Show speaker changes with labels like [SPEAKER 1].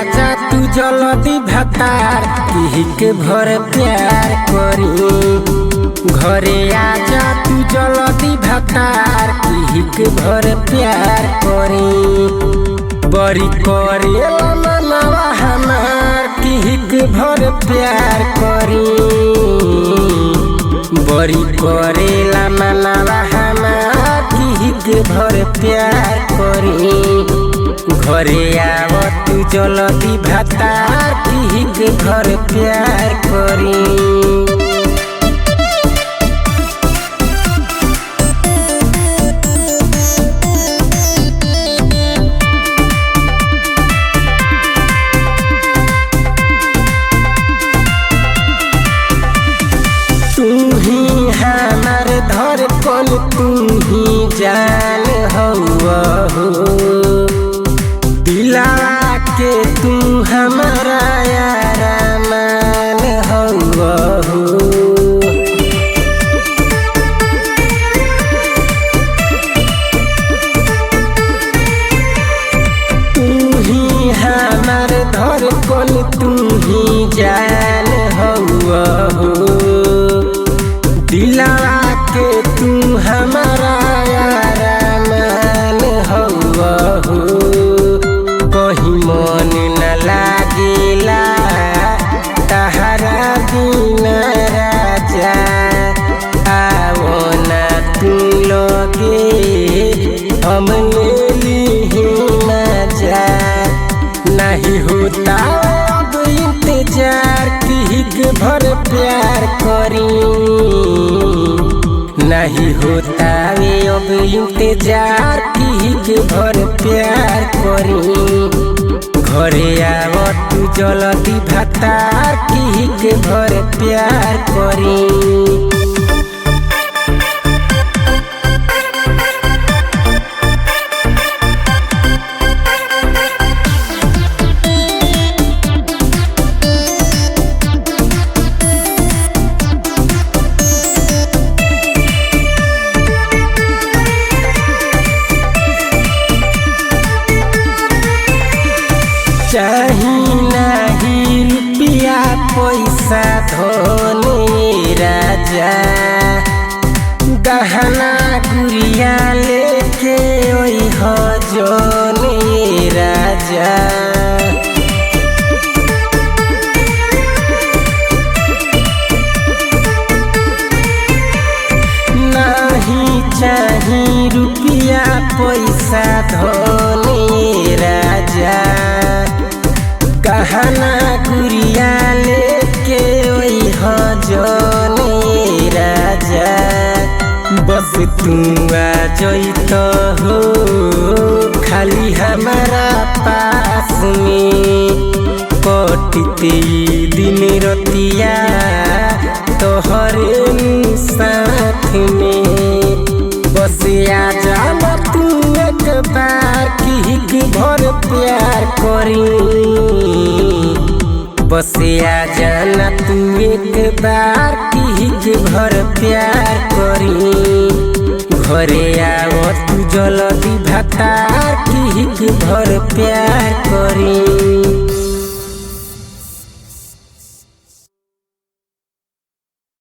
[SPEAKER 1] आजा तू जल्दी भतार के भर प्यार करी। घरे आजा तू जल्दी भतार के भर प्यार करी। बड़ी करे मनवा हमार के भर प्यार करी। बड़ी करेला मनवा हमार के भर प्यार करी। घरे आव तू जल्दी भतार के घर प्यार करी। हमार धड़कन तू ही जान हौवा हो। दिला के तू हमारा यारा मान हौवा हो। तू ही हमार धड़कन तू ही जान हौवा हो। दिलावा के तू हमारा यारा मान हौवा हो। कहीं मन न लागेला तहरा बिना राजा। आवो ना तू लगे हम ले ली मजा। नहीं होता अब इंतजार के भर प्यार करी। नहीं होता वे अब इंतजार के भर प्यार करी। घरे आव तू जल्दी भतार के भर प्यार करी। चाही नहीं रुपया पैसा धोने राजा। गहना गुड़िया लेके ओई हो जोने राजा। नहीं चाही रुपया पैसा धोने राजा। गहना गुड़िया लेके ओई हो जोने राजा। बस तू आ जइतो हो खाली हमारा पास में। कटते दिन रतिया तोहरे साथ में। बस आ जा तू एक बार के भर प्यार करी। बस आ जाना तू एक बार के भर प्यार करी। घरे आव तू जल्दी भतार के भर प्यार करी।